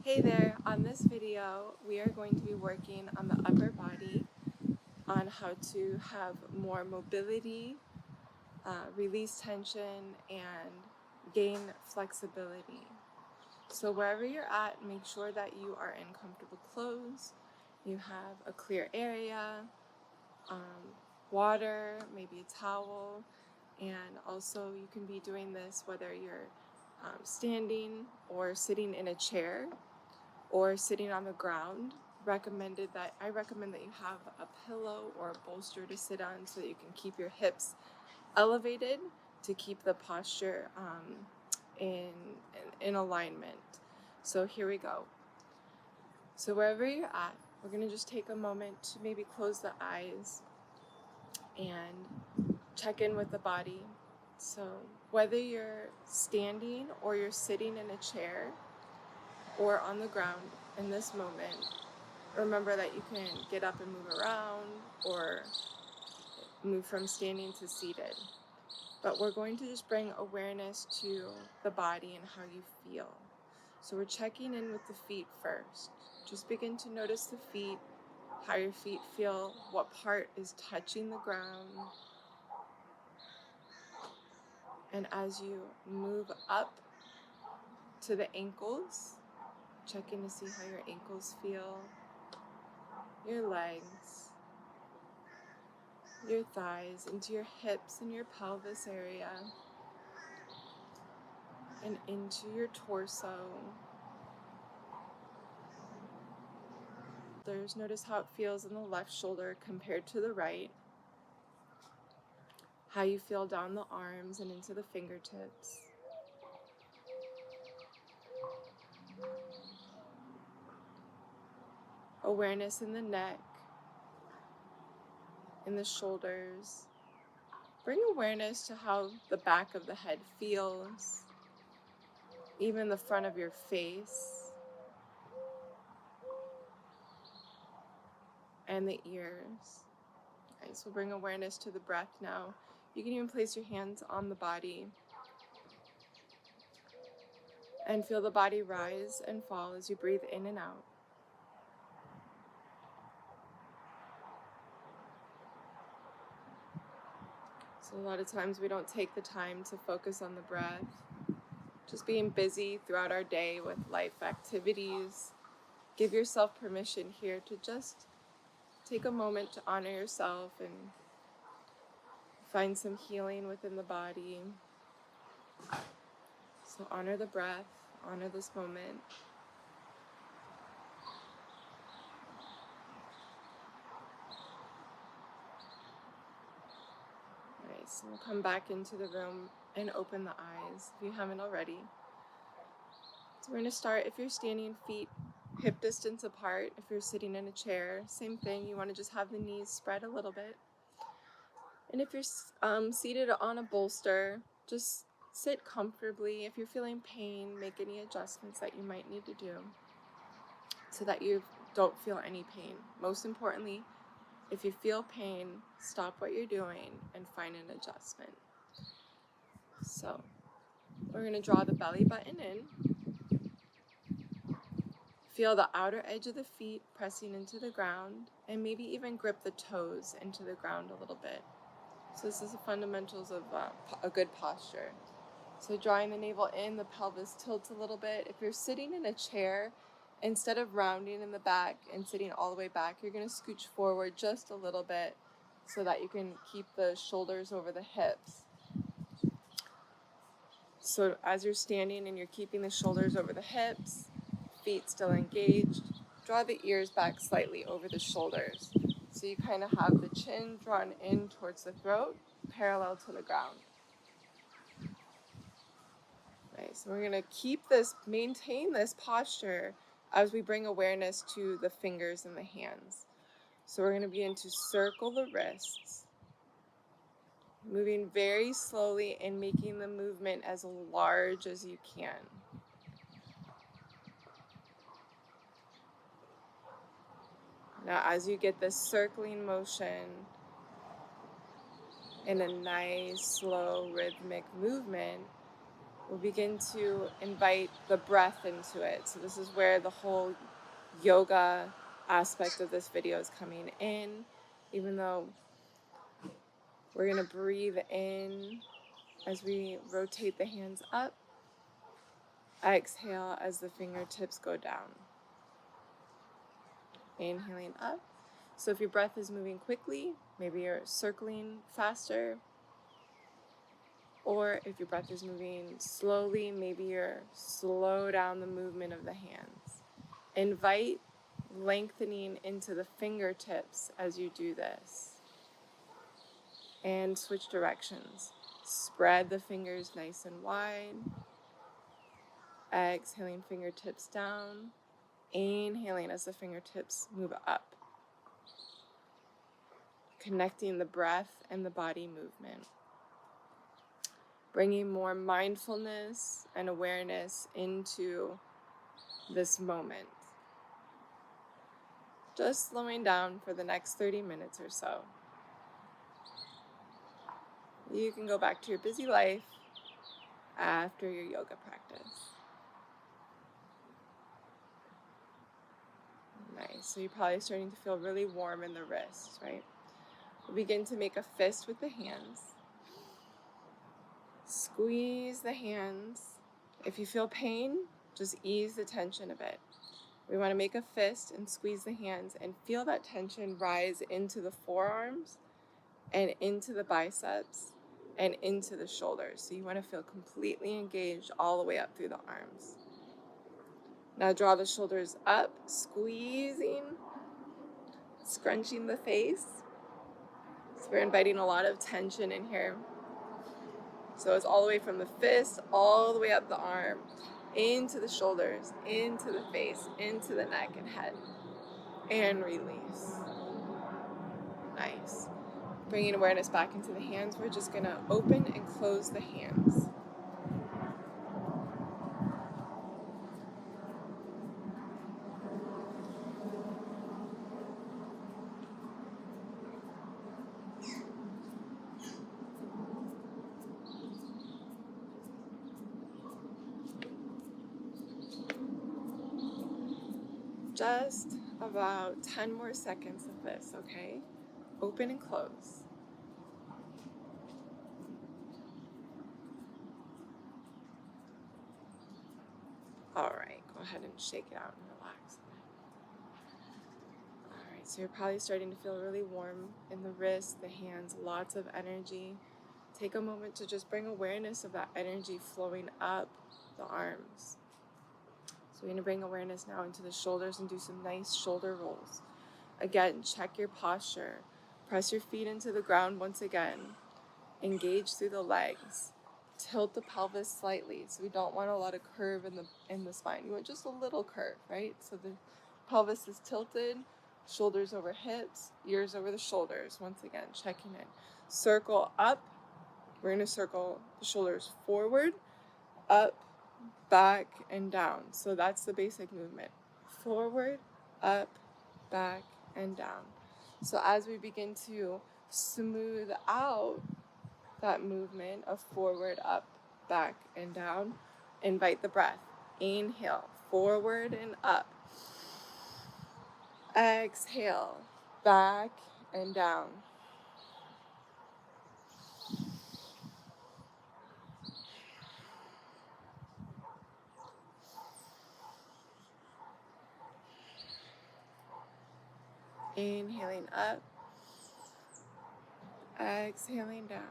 Hey there, on this video we are going to be working on the upper body on how to have more mobility, release tension, and gain flexibility. So wherever you're at, make sure that you are in comfortable clothes, you have a clear area, water, maybe a towel, and also you can be doing this whether you're standing or sitting in a chair or sitting on the ground. I recommend that you have a pillow or a bolster to sit on so that you can keep your hips elevated to keep the posture in alignment. So here we go. So wherever you're at, we're going to just take a moment to maybe close the eyes and check in with the body. So whether you're standing or you're sitting in a chair or on the ground in this moment, remember that you can get up and move around or move from standing to seated. But we're going to just bring awareness to the body and how you feel. So we're checking in with the feet first. Just begin to notice the feet, how your feet feel, what part is touching the ground. And as you move up to the ankles, check in to see how your ankles feel, your legs, your thighs, into your hips and your pelvis area, and into your torso. Notice how it feels in the left shoulder compared to the right, how you feel down the arms and into the fingertips. Awareness in the neck, in the shoulders. Bring awareness to how the back of the head feels, even the front of your face, and the ears. Okay, so bring awareness to the breath now. You can even place your hands on the body and feel the body rise and fall as you breathe in and out. So a lot of times we don't take the time to focus on the breath. Just being busy throughout our day with life activities. Give yourself permission here to just take a moment to honor yourself and find some healing within the body. So honor the breath, honor this moment. Alright, so we'll come back into the room and open the eyes if you haven't already. So we're going to start, if you're standing, feet hip distance apart. If you're sitting in a chair, same thing. You want to just have the knees spread a little bit. And if you're seated on a bolster, just sit comfortably. If you're feeling pain, make any adjustments that you might need to do so that you don't feel any pain. Most importantly, if you feel pain, stop what you're doing and find an adjustment. So we're going to draw the belly button in. Feel the outer edge of the feet pressing into the ground, and maybe even grip the toes into the ground a little bit. So this is the fundamentals of a good posture. So drawing the navel in, the pelvis tilts a little bit. If you're sitting in a chair, instead of rounding in the back and sitting all the way back, you're going to scooch forward just a little bit so that you can keep the shoulders over the hips. So as you're standing and you're keeping the shoulders over the hips, feet still engaged, draw the ears back slightly over the shoulders. So you kind of have the chin drawn in towards the throat, parallel to the ground. Right, so we're going to maintain this posture as we bring awareness to the fingers and the hands. So we're going to begin to circle the wrists, moving very slowly and making the movement as large as you can. Now, as you get this circling motion in a nice, slow, rhythmic movement, we'll begin to invite the breath into it. So this is where the whole yoga aspect of this video is coming in, even though we're going to breathe in as we rotate the hands up. Exhale as the fingertips go down. Inhaling up. So if your breath is moving quickly, maybe you're circling faster. Or if your breath is moving slowly, maybe you're slow down the movement of the hands. Invite lengthening into the fingertips as you do this. And switch directions. Spread the fingers nice and wide. Exhaling, fingertips down. Inhaling as the fingertips move up. Connecting the breath and the body movement. Bringing more mindfulness and awareness into this moment. Just slowing down for the next 30 minutes or so. You can go back to your busy life after your yoga practice. Nice. So you're probably starting to feel really warm in the wrists, right? We'll begin to make a fist with the hands. Squeeze the hands. If you feel pain, just ease the tension a bit. We want to make a fist and squeeze the hands and feel that tension rise into the forearms and into the biceps and into the shoulders. So you want to feel completely engaged all the way up through the arms. Now draw the shoulders up, squeezing, scrunching the face. So we're inviting a lot of tension in here. So it's all the way from the fist, all the way up the arm, into the shoulders, into the face, into the neck and head. And release. Nice. Bringing awareness back into the hands, we're just going to open and close the hands. Just about 10 more seconds of this, okay? Open and close. All right, go ahead and shake it out and relax. All right, so you're probably starting to feel really warm in the wrists, the hands, lots of energy. Take a moment to just bring awareness of that energy flowing up the arms. So we're going to bring awareness now into the shoulders and do some nice shoulder rolls. Again, check your posture. Press your feet into the ground once again. Engage through the legs. Tilt the pelvis slightly. So we don't want a lot of curve in the spine. You want just a little curve, right? So the pelvis is tilted, shoulders over hips, ears over the shoulders. Once again, checking in. Circle up. We're going to circle the shoulders forward, up, back, and down. So that's the basic movement. Forward, up, back, and down. So as we begin to smooth out that movement of forward, up, back, and down, invite the breath. Inhale, forward and up. Exhale, back and down. Inhaling up, exhaling down.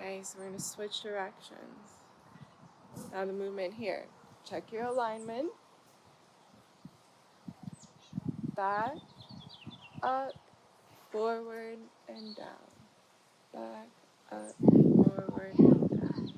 Nice, we're going to switch directions. Now the movement here. Check your alignment. Back, up, forward, and down. Back, up, forward, and down.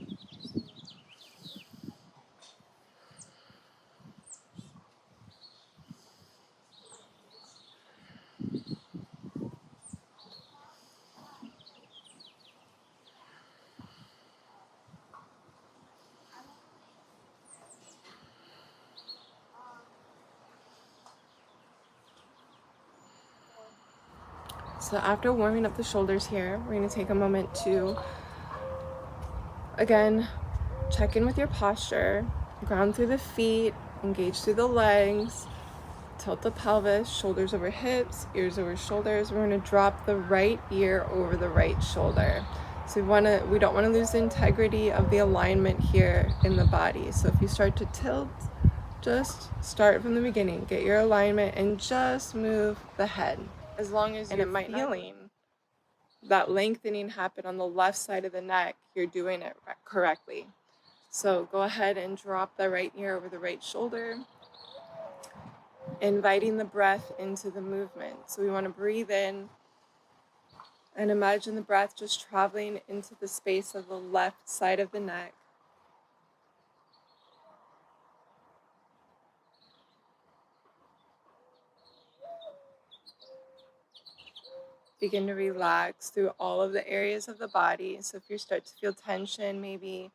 So after warming up the shoulders here, we're going to take a moment to, again, check in with your posture, ground through the feet, engage through the legs, tilt the pelvis, shoulders over hips, ears over shoulders. We're going to drop the right ear over the right shoulder. So we don't want to lose the integrity of the alignment here in the body. So if you start to tilt, just start from the beginning, get your alignment, and just move the head. As long as you're feeling that lengthening happen on the left side of the neck, you're doing it correctly. So go ahead and drop the right ear over the right shoulder, inviting the breath into the movement. So we want to breathe in and imagine the breath just traveling into the space of the left side of the neck. Begin to relax through all of the areas of the body. So if you start to feel tension, maybe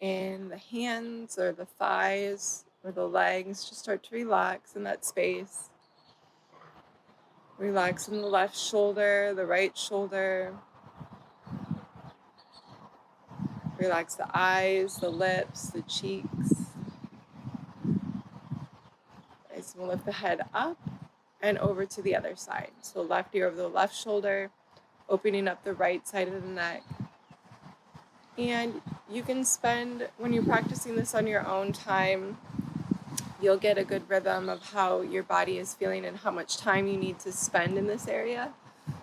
in the hands or the thighs or the legs, just start to relax in that space. Relax in the left shoulder, the right shoulder. Relax the eyes, the lips, the cheeks. Nice, we'll lift the head up and over to the other side. So left ear over the left shoulder, opening up the right side of the neck. And you can spend, when you're practicing this on your own time, you'll get a good rhythm of how your body is feeling and how much time you need to spend in this area.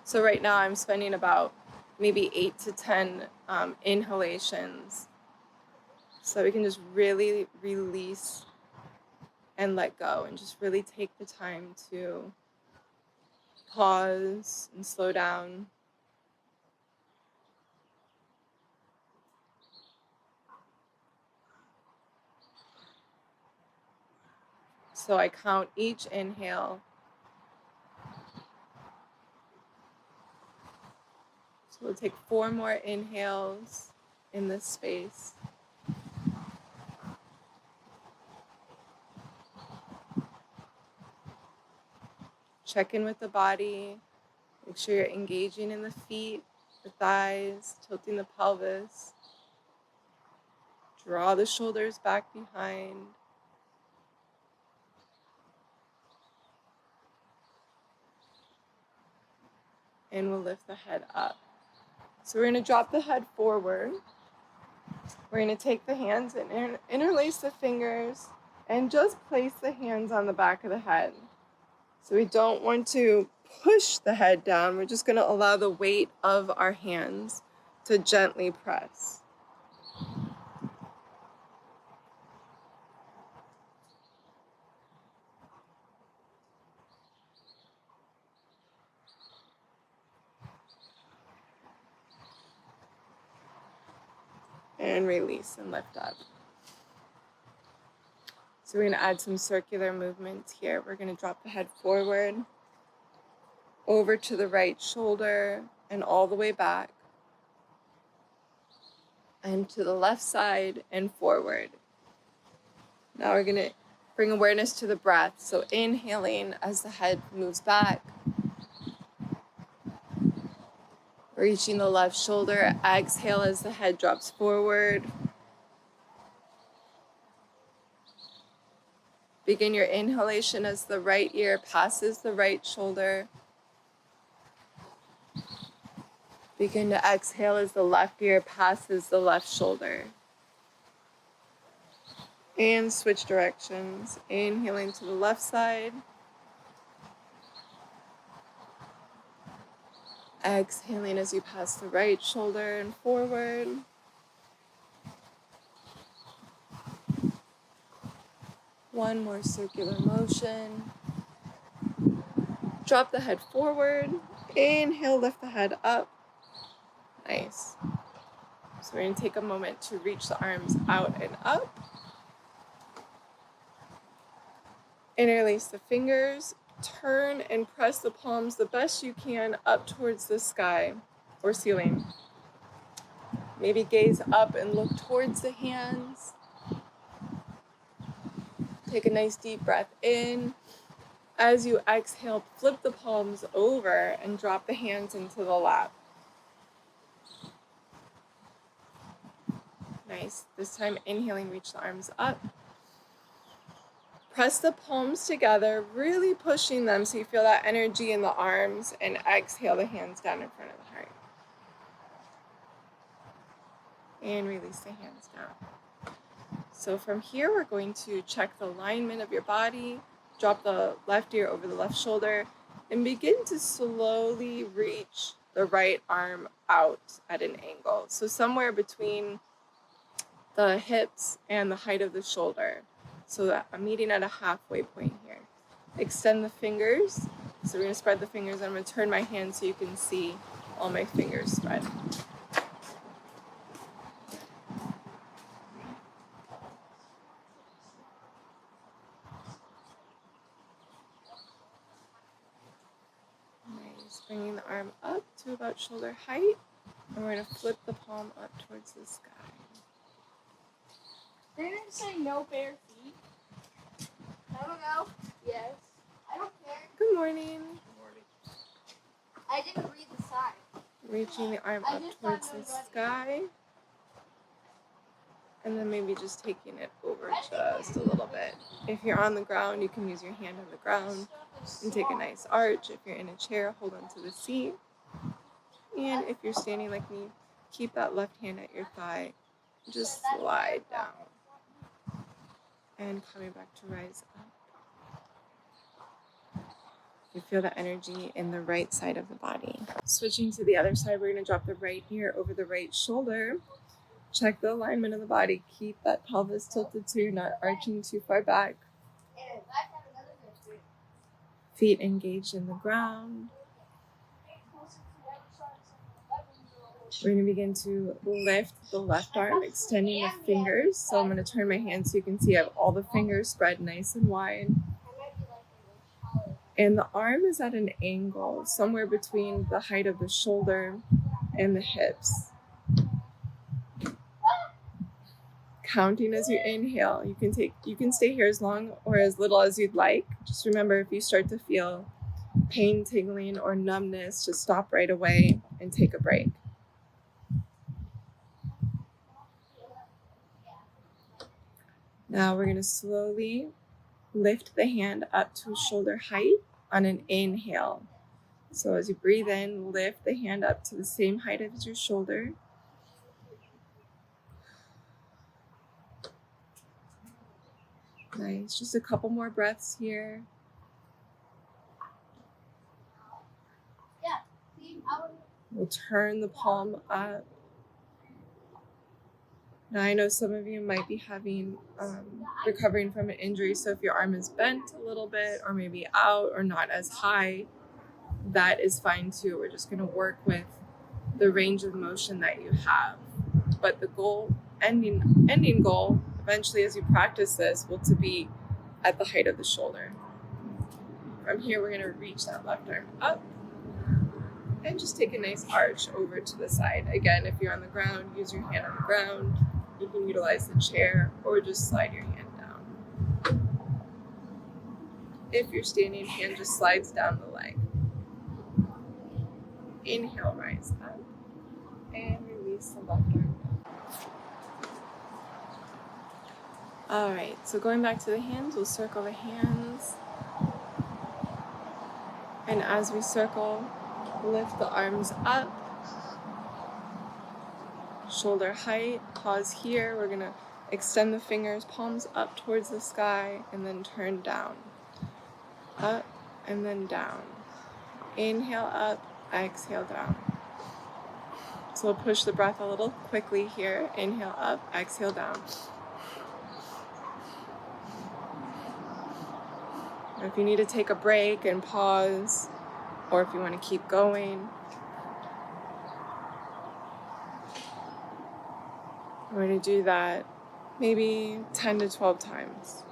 So right now I'm spending about maybe 8 to 10 inhalations. So we can just really release and let go and just really take the time to pause and slow down. So I count each inhale. So we'll take 4 more inhales in this space. Check in with the body. Make sure you're engaging in the feet, the thighs, tilting the pelvis. Draw the shoulders back behind. And we'll lift the head up. So we're going to drop the head forward. We're going to take the hands and interlace the fingers and just place the hands on the back of the head. So we don't want to push the head down. We're just going to allow the weight of our hands to gently press. And release and lift up. So we're going to add some circular movements here. We're going to drop the head forward, over to the right shoulder, and all the way back. And to the left side and forward. Now we're going to bring awareness to the breath. So inhaling as the head moves back. Reaching the left shoulder. Exhale as the head drops forward. Begin your inhalation as the right ear passes the right shoulder. Begin to exhale as the left ear passes the left shoulder. And switch directions. Inhaling to the left side. Exhaling as you pass the right shoulder and forward. One more circular motion. Drop the head forward. Inhale, lift the head up. Nice. So we're going to take a moment to reach the arms out and up. Interlace the fingers. Turn and press the palms the best you can up towards the sky or ceiling. Maybe gaze up and look towards the hands. Take a nice deep breath in. As you exhale, flip the palms over and drop the hands into the lap. Nice. This time, inhaling, reach the arms up. Press the palms together, really pushing them so you feel that energy in the arms, and exhale the hands down in front of the heart. And release the hands down. So from here, we're going to check the alignment of your body, drop the left ear over the left shoulder, and begin to slowly reach the right arm out at an angle. So somewhere between the hips and the height of the shoulder. So that I'm meeting at a halfway point here. Extend the fingers. So we're going to spread the fingers. I'm going to turn my hand so you can see all my fingers spread. Nice. Bringing the arm up to about shoulder height. And we're going to flip the palm up towards the sky. Didn't it say no bare feet? I don't know. Yes. I don't care. Good morning. Good morning. I didn't read the sign. Reaching the arm up towards the sky. And then maybe just taking it over just a little bit. If you're on the ground, you can use your hand on the ground and take a nice arch. If you're in a chair, hold on to the seat. And if you're standing like me, keep that left hand at your thigh. Just slide down. And coming back to rise up. You feel the energy in the right side of the body. Switching to the other side, we're going to drop the right ear over the right shoulder. Check the alignment of the body. Keep that pelvis tilted so you're not arching too far back. Feet engaged in the ground. We're going to begin to lift the left arm, extending the fingers. So I'm going to turn my hand so you can see I have all the fingers spread nice and wide. And the arm is at an angle, somewhere between the height of the shoulder and the hips. Counting as you inhale. You can stay here as long or as little as you'd like. Just remember, if you start to feel pain, tingling, or numbness, just stop right away and take a break. Now we're going to slowly lift the hand up to shoulder height on an inhale. So as you breathe in, lift the hand up to the same height as your shoulder. Nice. Just a couple more breaths here. We'll turn the palm up. Now I know some of you might be recovering from an injury, so if your arm is bent a little bit or maybe out or not as high, that is fine too. We're just going to work with the range of motion that you have. But the goal, ending goal, eventually as you practice this, will to be at the height of the shoulder. From here, we're going to reach that left arm up and just take a nice arch over to the side. Again, if you're on the ground, use your hand on the ground. You can utilize the chair or just slide your hand down. If you're standing, hand just slides down the leg. Inhale, rise up, and release the left arm down. All right, so going back to the hands, we'll circle the hands. And as we circle, lift the arms up. Shoulder height, pause here. We're gonna extend the fingers, palms up towards the sky, and then turn down. Up and then down. Inhale up, exhale down. So we'll push the breath a little quickly here. Inhale up, exhale down. If you need to take a break and pause, or if you want to keep going, we're going to do that maybe 10 to 12 times.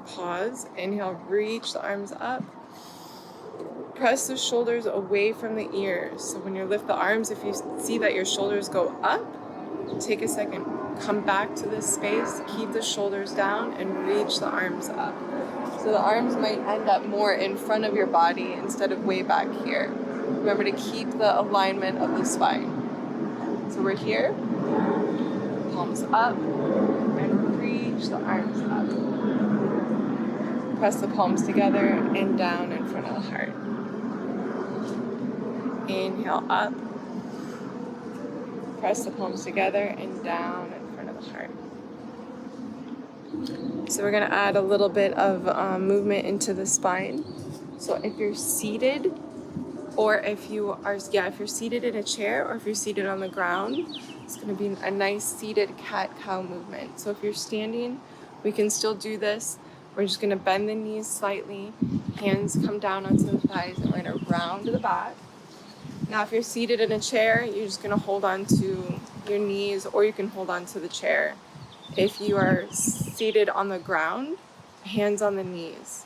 Pause, inhale, reach the arms up. Press the shoulders away from the ears. So when you lift the arms, if you see that your shoulders go up, take a second, come back to this space, keep the shoulders down, and reach the arms up. So the arms might end up more in front of your body instead of way back here. Remember to keep the alignment of the spine. So we're here, palms up, and reach the arms up. Press the palms together and down in front of the heart. Inhale up. Press the palms together and down in front of the heart. So we're going to add a little bit of movement into the spine. So if you're seated, or if you're seated in a chair, or if you're seated on the ground, it's going to be a nice seated cat-cow movement. So if you're standing, we can still do this. We're just going to bend the knees slightly, hands come down onto the thighs, and we're going to round the back. Now, if you're seated in a chair, you're just going to hold on to your knees, or you can hold on to the chair. If you are seated on the ground, hands on the knees.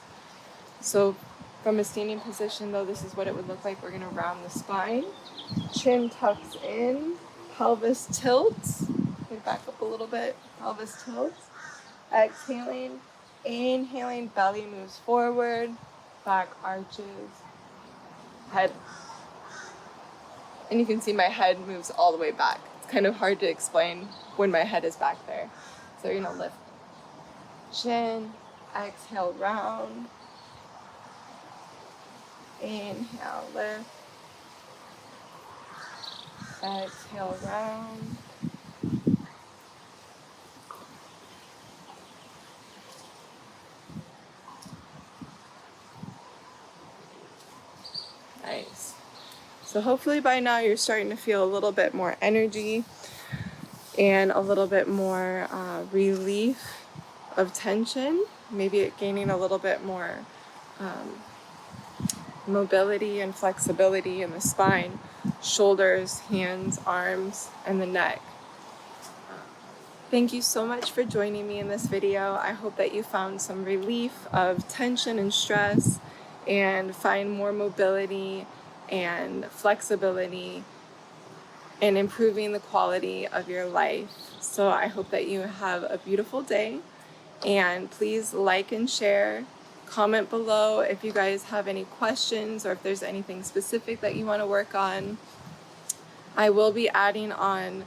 So from a standing position, though, this is what it would look like. We're going to round the spine, chin tucks in, pelvis tilts. Back up a little bit, pelvis tilts. Exhaling, inhaling, belly moves forward, back arches, head. And you can see my head moves all the way back. It's kind of hard to explain when my head is back there. So you're gonna lift chin, exhale, round. Inhale, lift. Exhale, round. Nice. So hopefully by now you're starting to feel a little bit more energy and a little bit more relief of tension, maybe gaining a little bit more mobility and flexibility in the spine, shoulders, hands, arms, and the neck. Thank you so much for joining me in this video. I hope that you found some relief of tension and stress and find more mobility and flexibility and improving the quality of your life. So I hope that you have a beautiful day, and please like and share. Comment below if you guys have any questions or if there's anything specific that you want to work on. I will be adding on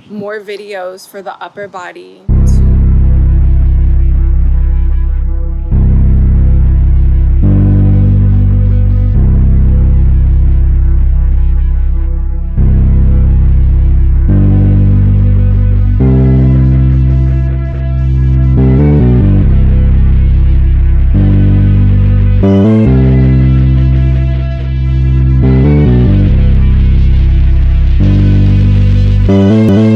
more videos for the upper body